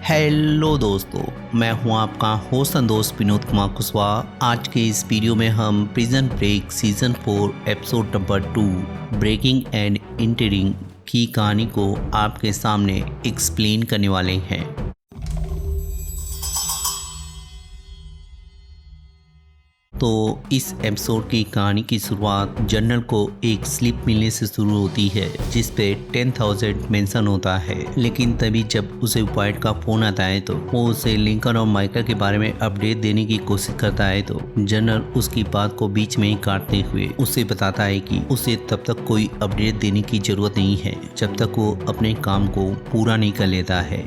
Hello दोस्तों, मैं हूं आपका होस्ट संतोष विनोद कुमार कुशवाहा। आज के इस वीडियो में हम Prison Break season 4 episode number 2 breaking and entering की कहानी को आपके सामने एक्सप्लेन करने वाले हैं। तो इस एपिसोड की कहानी की शुरुआत जनरल को एक स्लिप मिलने से शुरू होती है जिस पे 10,000 मेंशन होता है, लेकिन तभी जब उसे वाइट का फोन आता है तो वो उसे लिंकन और माइकल के बारे में अपडेट देने की कोशिश करता है। तो जनरल उसकी बात को बीच में ही काटते हुए उसे बताता है कि उसे तब तक कोई अपडेट देने की जरूरत नहीं है जब तक वो अपने काम को पूरा नहीं कर लेता है।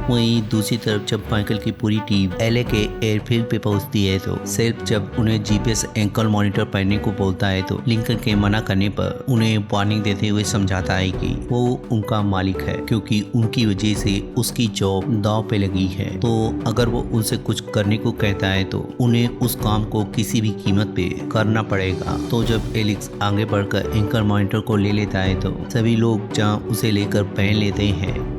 वहीं दूसरी तरफ जब माइकल की पूरी टीम एलए के एयरफील्ड पे पहुंचती है तो सेल्फ जब उन्हें जीपीएस एंकल मॉनिटर पहनने को बोलता है तो लिंकन के मना करने पर उन्हें वार्निंग देते हुए समझाता है कि वो उनका मालिक है क्योंकि उनकी वजह से उसकी जॉब दांव पे लगी है। तो अगर वो उनसे कुछ करने को कहता है तो उन्हें उस काम को किसी भी कीमत पे करना पड़ेगा। तो जब एलेक्स आगे बढ़कर एंकल मॉनिटर को ले लेता है तो सभी लोग जहाँ उसे लेकर पहन लेते हैं,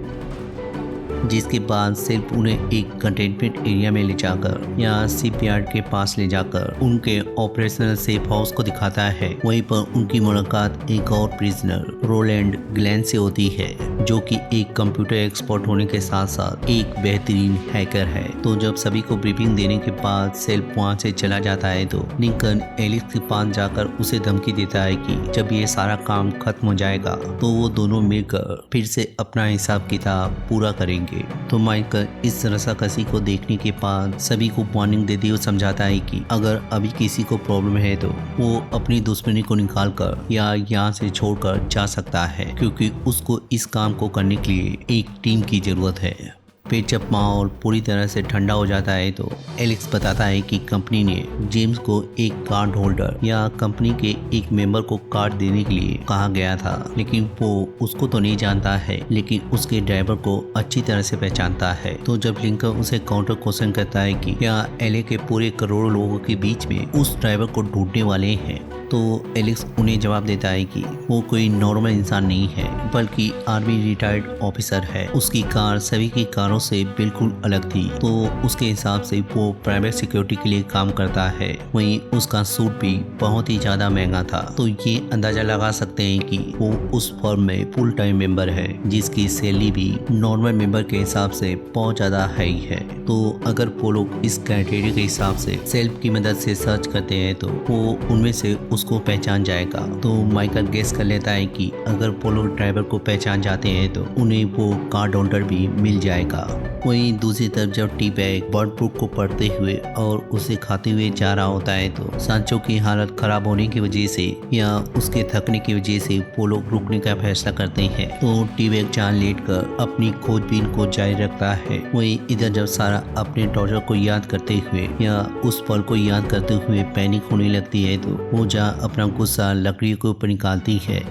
जिसके बाद सिर्फ उन्हें एक कंटेनमेंट एरिया में ले जाकर या शिपयार्ड के पास ले जाकर उनके ऑपरेशनल सेफ हाउस को दिखाता है। वहीं पर उनकी मुलाकात एक और प्रिजनर रोलैंड ग्लेन से होती है जो कि एक कंप्यूटर एक्सपर्ट होने के साथ साथ एक बेहतरीन हैकर है। तो जब सभी को ब्रीफिंग देने के बाद सेल्फ वहाँ से चला जाता है तो लिंकन एलिक्स के पास जाकर उसे धमकी देता है कि जब ये सारा काम खत्म हो जाएगा तो वो दोनों मिलकर फिर से अपना हिसाब किताब पूरा करेंगे। तो माइकल इस रस्साकसी को देखने के बाद सभी को वार्निंग देते हुए समझाता है कि अगर अभी किसी को प्रॉब्लम है तो वो अपनी दुश्मनी को निकाल कर या यहाँ से छोड़कर जा सकता है क्योंकि उसको इस काम को करने के लिए एक टीम की जरूरत है। फिर जब माहौल पूरी तरह से ठंडा हो जाता है तो एलेक्स बताता है कि कंपनी ने जेम्स को एक कार्ड होल्डर या कंपनी के एक मेंबर को कार्ड देने के लिए कहा गया था, लेकिन वो उसको तो नहीं जानता है लेकिन उसके ड्राइवर को अच्छी तरह से पहचानता है। तो जब लिंकन उसे काउंटर क्वेश्चन करता है कि क्या एलए के पूरे करोड़ों लोगों के बीच में उस ड्राइवर को ढूंढने वाले हैं, तो एलेक्स उन्हें जवाब देता है कि वो कोई नॉर्मल इंसान नहीं है बल्कि आर्मी रिटायर्ड ऑफिसर है। उसकी कार सभी की कारों से बिल्कुल अलग थी, तो उसके हिसाब से वो प्राइवेट सिक्योरिटी के लिए काम करता है। वहीं उसका सूट भी बहुत ही ज्यादा महंगा था। तो ये अंदाजा लगा सकते हैं कि वो उस फर्म में फुल टाइम मेंबर है जिसकी सैलरी भी नॉर्मल मेंबर के हिसाब से बहुत ज्यादा हाई है। तो अगर वो लोग इस क्राइटेरिया के हिसाब से सेल्फ की मदद से सर्च करते हैं तो वो उनमें से उसको पहचान जाएगा। तो माइकल गेस कर लेता है कि अगर वो लोग ड्राइवर को पहचान जाते हैं तो उन्हें वो कार्ड होल्डर भी मिल जाएगा। वहीं दूसरी तरफ जब टी बैग बर्ड बुक को पढ़ते हुए और उसे खाते हुए जा रहा होता है तो सांचो की हालत खराब होने की वजह से या उसके थकने की वजह से वो लोग रुकने का फैसला करते हैं। तो टी बैग जान लेट कर अपनी खोजबीन को जारी रखता है। वहीं इधर जब सारा अपने टॉर्चर को याद करते हुए या उस पल को याद करते हुए पैनिक होने लगती है तो वो जा अपना गुस्सा लकड़ी के ऊपर निकालती है।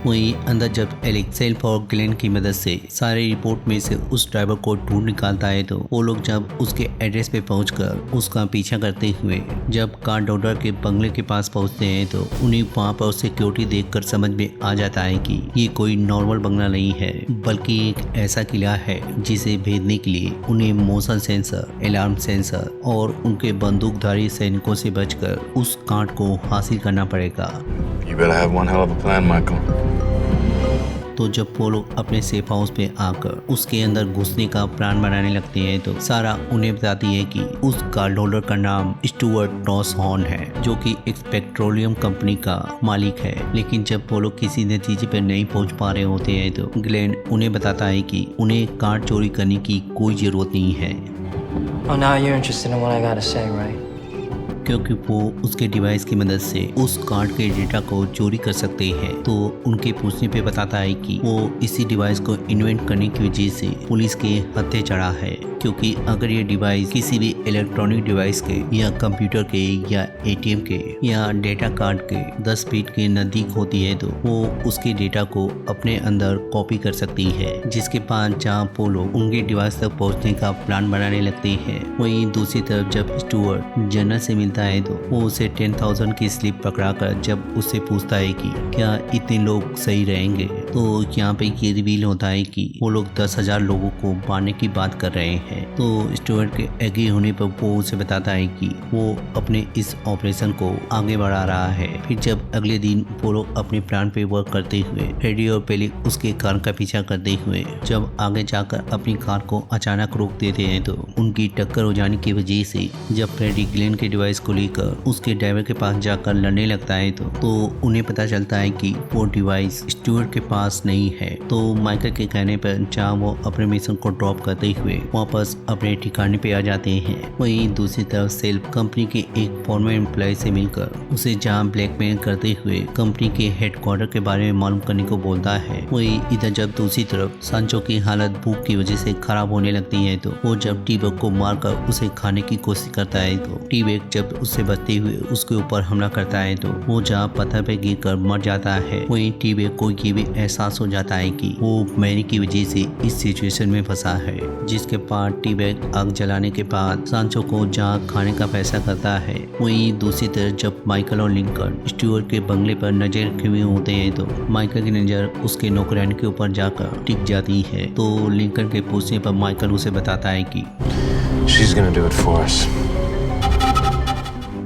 वहीं अंदर जब एलेक्स सेल्फ और ग्लेन की मदद से सारे रिपोर्ट में से उस ड्राइवर को ढूंढ निकालता है तो वो लोग जब उसके एड्रेस पे पहुंचकर उसका पीछा करते हुए जब कार्ड होल्डर के बंगले के पास पहुंचते हैं तो उन्हें वहां पर सिक्योरिटी देखकर समझ में आ जाता है कि ये कोई नॉर्मल बंगला नहीं है बल्कि एक ऐसा किला है जिसे भेदने के लिए उन्हें मोशन सेंसर, अलार्म सेंसर और उनके बंदूकधारी सैनिकों से बचकर उस कार्ड को हासिल करना पड़ेगा। You better have one hell of a plan, Michael. तो जब वो लोग अपने सेफ हाउस पे आकर उसके अंदर घुसने का प्लान बनाने लगते हैं तो सारा उन्हें बताती है कि उस कार्ड होल्डर का नाम स्टुअर्ट टॉस हॉर्न है जो कि एक पेट्रोलियम कंपनी का मालिक है। लेकिन जब वो लोग किसी नतीजे पर नहीं पहुंच पा रहे होते हैं तो ग्लेन उन्हें बताता है कि उन्हें कार्ड चोरी करने की कोई जरूरत नहीं है। Oh, now you're interested in what I gotta say, right? क्योंकि वो उसके डिवाइस की मदद से उस कार्ड के डेटा को चोरी कर सकते हैं। तो उनके पूछने पे बताता है कि वो इसी डिवाइस को इन्वेंट करने की वजह से पुलिस के हत्थे चढ़ा है, क्योंकि अगर ये डिवाइस किसी भी इलेक्ट्रॉनिक डिवाइस के या कंप्यूटर के या एटीएम के या डेटा कार्ड के 10 फीट के नज़दीक होती है तो वो उसके डेटा को अपने अंदर कॉपी कर सकती है, जिसके बाद जहाँ वो लोग उनके डिवाइस तक पहुँचने का प्लान बनाने लगते हैं। वहीं दूसरी तरफ जब स्टुअर्ट जनरल से मिलता मिलता है तो वो उसे 10,000 की स्लिप पकड़ाकर जब उससे पूछता है कि क्या इतने लोग सही रहेंगे, तो यहाँ पे ये रिवील होता है कि वो लोग 10,000 लोगों को मारने की बात कर रहे हैं। तो स्टुअर्ट के एग्री होने पर वो उसे बताता है कि वो अपने इस ऑपरेशन को आगे बढ़ा रहा है। फिर जब अगले दिन वो लोग अपने प्लान पे वर्क करते हुए फ्रेडी और पेलिक उसके कार का पीछा करते हुए जब आगे जाकर अपनी कार को अचानक रोक देते हैं तो उनकी टक्कर हो जाने की वजह से जब फ्रेडी ग्लेन के डिवाइस को लेकर उसके ड्राइवर के पास जाकर लड़ने लगता है तो उन्हें पता चलता है कि वो डिवाइस स्टुअर्ट के पास नहीं है। तो माइकल के कहने पर जहाँ वो अपने मिशन को ड्रॉप करते हुए वापस अपने ठिकाने पे आ जाते हैं, वहीं दूसरी तरफ सेल्फ कंपनी के एक फॉर्मर एम्प्लॉय से मिलकर उसे जहाँ ब्लैकमेल करते हुए कंपनी के हेडक्वार्टर के बारे में मालूम करने को बोलता है। वहीं इधर जब दूसरी तरफ सांचो की हालत भूख की वजह से खराब होने लगती है तो वो जब टी-बग को मारकर उसे खाने की कोशिश करता है तो टी-बग जब उससे बचते हुए उसके ऊपर हमला करता है तो वो जहाँ पत्थर पे गिर कर मर जाता है। वहीं टी-बग को ये भी एहसास हो जाता है कि वो मैरी की वजह से इस सिचुएशन में फंसा है, जिसके बाद टी-बग आग जलाने के बाद सांचो को जहाँ खाने का फैसला करता है। वहीं दूसरी तरफ जब माइकल और लिंकन स्टुअर्ट के बंगले पर नजर रखे हुए होते हैं तो माइकल की नजर उसके नौकरानी के ऊपर जाकर टिक जाती है। तो लिंकन के पूछने पर माइकल उसे बताता है कि She's gonna do it for us.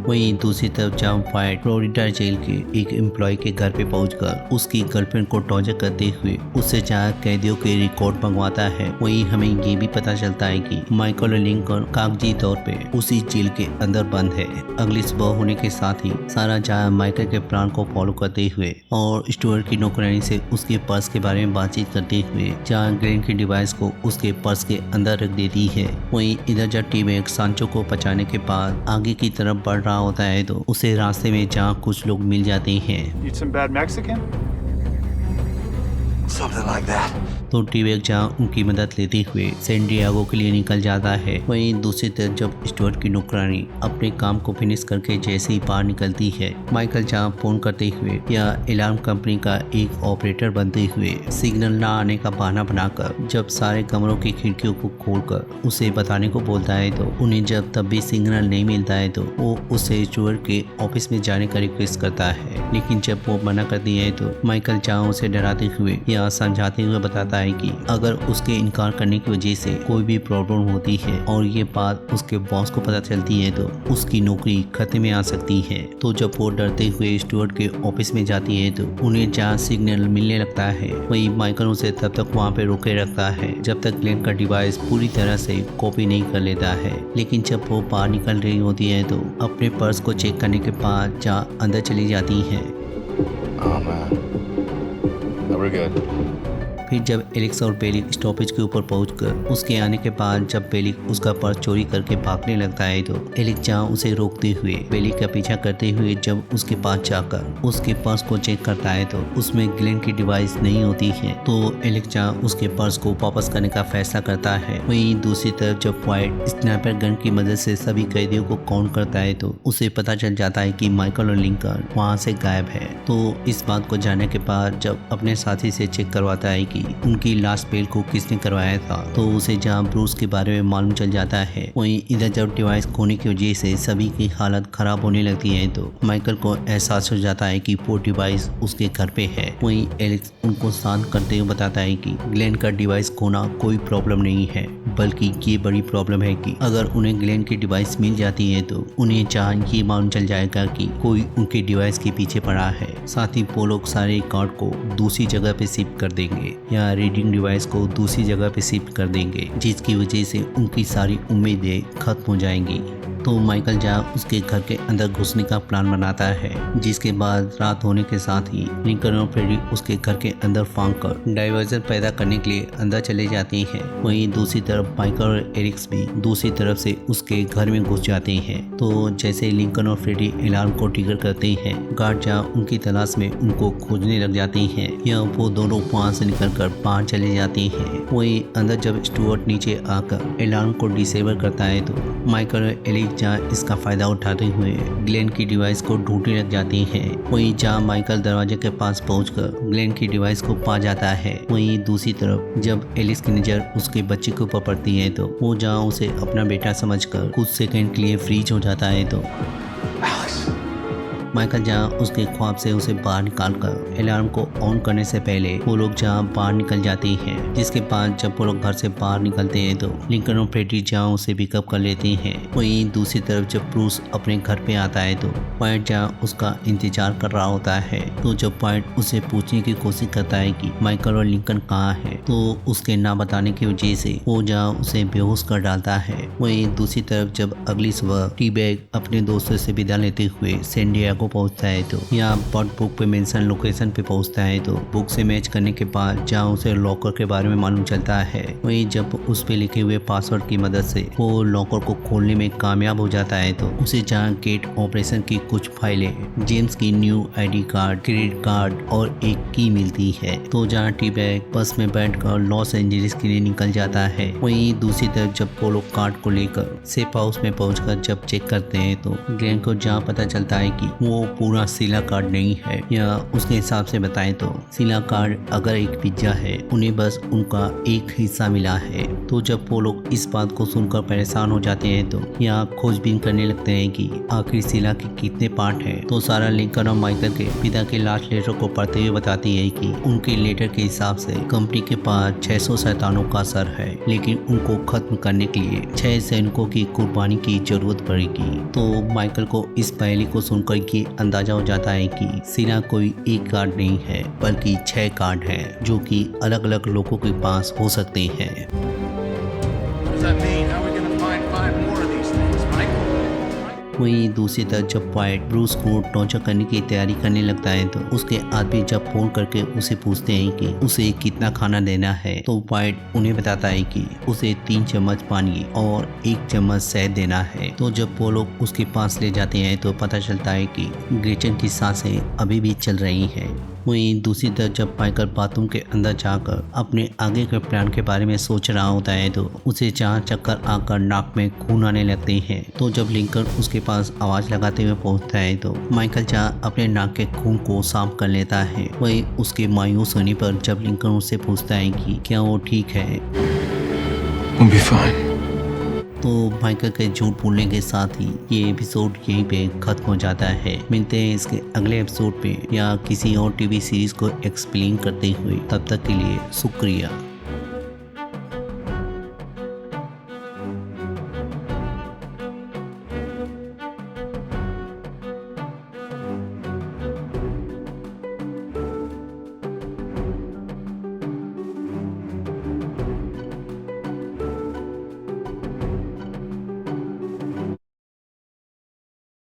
वहीं दूसरी तरफ जहाँ फाइट फ्लोरिडा जेल के एक एम्प्लॉय के घर पे पहुंचकर उसकी गर्लफ्रेंड को टॉर्चर करते हुए उससे जहाँ कैदियों के रिकॉर्ड मंगवाता है, वहीं हमें ये भी पता चलता है कि माइकल और लिंकन कागजी तौर पे उसी जेल के अंदर बंद है। अगली सुबह होने के साथ ही सारा जहाँ माइकल के प्लान को फॉलो करते हुए और स्टुअर्ट की नौकरानी से उसके पर्स के बारे में बातचीत करते हुए जहाँ ग्लेन की डिवाइस को उसके पर्स के अंदर रख देती है। वहीं इधर जब टी-बग सांचो को बचाने के बाद आगे की तरफ बढ़ रहा होता है तो उसे रास्ते में जहाँ कुछ लोग मिल जाते हैं। Eat some bad Mexican? Something like that. तो टी-बग जहाँ उनकी मदद लेते हुए सैन डिएगो के लिए निकल जाता है। वहीं दूसरी तरफ जब स्टुअर्ट की नौकरानी अपने काम को फिनिश करके जैसे ही बाहर निकलती है, माइकल जहाँ फोन करते हुए या अलार्म कंपनी का एक ऑपरेटर बनते हुए सिग्नल ना आने का बहाना बनाकर जब सारे कमरों की खिड़कियों को खोलकर उसे बताने को बोलता है तो उन्हें जब तब भी सिग्नल नहीं मिलता है तो वो उसे स्टुअर्ट के ऑफिस में जाने का रिक्वेस्ट करता है। लेकिन जब वो मना करती है तो माइकल जहाँ उसे डराते हुए या समझाते हुए बताता है कि अगर उसके इनकार करने की वजह से कोई भी प्रॉब्लम होती है और ये बात उसके बॉस को पता चलती है तो उसकी नौकरी खतरे में आ सकती है। तो जब वो डरते हुए स्टुअर्ट के ऑफिस में जाती है तो उन्हें जहाँ सिग्नल मिलने लगता है, वहीं माइकल उसे तब तक वहाँ पे रोके रखता है जब तक ग्लेन का डिवाइस पूरी तरह से कॉपी नहीं कर लेता है। लेकिन जब वो बाहर निकल रही होती है तो अपने पर्स को चेक करने के बाद जहाँ अंदर चली जाती है। Oh man. No, we're good. फिर जब एलेक्स और बेलिक स्टॉपेज के ऊपर पहुंचकर उसके आने के बाद जब बेलिक उसका पर्स चोरी करके भागने लगता है तो एलेक्स जहाँ उसे रोकते हुए बेलिक का पीछा करते हुए जब उसके पास जाकर उसके पर्स को चेक करता है तो उसमें ग्लेन की डिवाइस नहीं होती है। तो एलेक्स जहाँ उसके पर्स को वापस करने का फैसला करता है। वहीं दूसरी तरफ जब वाइट स्नाइपर गन की मदद से सभी कैदियों को काउंट करता है तो उसे पता चल जाता है कि माइकल और लिंकन वहाँ से गायब है। तो इस बात को जानने के बाद जब अपने साथी से चेक करवाता है कि उनकी लास्ट बेल को किसने करवाया था तो उसे जहाँ ब्रूस के बारे में मालूम चल जाता है। वहीं इधर जब डिवाइस खोने की वजह से सभी की हालत खराब होने लगती है तो माइकल को एहसास हो जाता है कि वो डिवाइस उसके घर पे है। वहीं एलेक्स उनको शांत करते हुए बताता है कि ग्लेन का डिवाइस खोना कोई प्रॉब्लम नहीं है, बल्कि ये बड़ी प्रॉब्लम है कि अगर उन्हें ग्लेन की डिवाइस मिल जाती है तो उन्हें जहाँ ये मालूम चल जाएगा कि कोई उनके डिवाइस के पीछे पड़ा है। साथ ही वो लोग सारे रिकॉर्ड को दूसरी जगह पे शिफ्ट कर देंगे या रीडिंग डिवाइस को दूसरी जगह पे शिफ्ट कर देंगे, जिसकी वजह से उनकी सारी उम्मीदें खत्म हो जाएंगी। तो माइकल जहाँ उसके घर के अंदर घुसने का प्लान बनाता है, जिसके बाद रात होने के साथ ही लिंकन और फ्रेडी उसके घर के अंदर फांक कर डाइवर्जन पैदा करने के लिए अंदर चले जाते हैं। वहीं दूसरी तरफ माइकल और एरिक्स भी दूसरी तरफ से उसके घर में घुस जाते हैं। तो जैसे लिंकन और फ्रेडी अलार्म को ट्रिगर करते हैं, गार्ड जहाँ उनकी तलाश में उनको खोजने लग जाते हैं या वो दोनों वहाँ से निकल कर बाहर चले जाते हैं। वहीं अंदर जब स्टुअर्ट नीचे आकर अलार्म को डिसेबल करता है तो माइकल और एरिक्स जहाँ इसका फायदा उठाते हुए ग्लेन की डिवाइस को ढूंढने लग जाते हैं। वहीं जहाँ माइकल दरवाजे के पास पहुंचकर ग्लेन की डिवाइस को पा जाता है, वहीं दूसरी तरफ जब एलिस की नजर उसके बच्चे के ऊपर पड़ती है तो वो जहाँ उसे अपना बेटा समझकर कुछ सेकंड के लिए फ्रीज हो जाता है तो माइकल जहाँ उसके ख्वाब से उसे बाहर निकालकर अलार्म को ऑन करने से पहले वो लोग जहाँ बाहर निकल जाते हैं, जिसके बाद जब वो लोग घर से बाहर निकलते हैं तो लिंकन और फ्रेडी जहाँ उसे पिकअप कर लेते हैं। वहीं दूसरी तरफ जब ब्रूस अपने घर पे आता है तो पॉइंट जहाँ उसका इंतजार कर रहा होता है, तो जब पॉइंट उसे पूछने की कोशिश करता है कि माइकल और लिंकन कहाँ है, तो उसके ना बताने की वजह से वो जहाँ उसे बेहोश कर डालता है। वहीं दूसरी तरफ जब अगली सुबह टी-बैग अपने दोस्तों से विदा लेते हुए सैन डिएगो पहुंचता है तो यहाँ बर्ड बुक पे मेंशन लोकेशन पे पहुंचता है तो बुक से मैच करने के बाद जहाँ उसे लॉकर के बारे में मालूम चलता है। वहीं जब उस पे लिखे हुए पासवर्ड की मदद से वो लॉकर को खोलने में कामयाब हो जाता है तो उसे जहाँ गेट ऑपरेशन की कुछ फाइलें, जेम्स की new ID card, credit card और एक की मिलती है। तो जहाँ टी-बैग बस में बैठकर लॉस एंजलिस के लिए निकल जाता है। वहीं दूसरी तरफ जब वो लोग कार्ड को लेकर सेफ हाउस में पहुंचकर जब चेक करते हैं तो ग्लेन को जहाँ पता चलता है कि वो पूरा सीला कार्ड नहीं है, या उसके हिसाब से बताएं तो सीला कार्ड अगर एक पिज्जा है, उन्हें बस उनका एक हिस्सा मिला है। तो जब वो लोग इस बात को सुनकर परेशान हो जाते हैं तो यहाँ खोजबीन करने लगते हैं कि आखिर सीला के कितने पार्ट हैं। तो सारा लिंकन और माइकल के पिता के लास्ट लेटर को पढ़ते हुए बताती है कि उनके लेटर के हिसाब से कंपनी के पास 600 शैतानों का सर है, लेकिन उनको खत्म करने के लिए 6 सैनिकों की कुर्बानी की जरूरत पड़ेगी। तो माइकल को इस पहेली को सुनकर ये अंदाजा हो जाता है कि सीला कोई एक कार्ड नहीं है बल्कि 6 कार्ड हैं, जो कि अलग अलग लोगों के पास हो सकते हैं। What does that mean? How are we going to find 5 more of these things, Michael? वहीं दूसरी तरफ जब पॉइंट ब्रूस को टॉर्चर करने की तैयारी करने लगता है तो उसके आदमी जब फोन करके उसे पूछते हैं कि उसे कितना खाना देना है, तो पॉइंट उन्हें बताता है कि उसे 3 चम्मच पानी और 1 चम्मच शहद देना है। तो जब वो लोग उसके पास ले जाते हैं तो पता चलता है कि ग्रेचन की सांसें अभी भी चल रही हैं। वहीं दूसरी तरफ जब माइकल बाथरूम के अंदर जाकर अपने आगे के प्लान के बारे में सोच रहा होता है तो उसे जहाँ चक्कर आकर नाक में खून आने लगते हैं। तो जब लिंकन उसके पास आवाज लगाते हुए पहुंचता है तो माइकल जहाँ अपने नाक के खून को साफ कर लेता है। वहीं उसके मायूस होने पर जब लिंकन उससे पूछता है कि क्या वो ठीक है, We'll be fine. तो माइकल के झूठ बोलने के साथ ही ये एपिसोड यहीं पे खत्म हो जाता है। मिलते हैं इसके अगले एपिसोड पे या किसी और टीवी सीरीज को एक्सप्लेन करते हुए। तब तक के लिए शुक्रिया।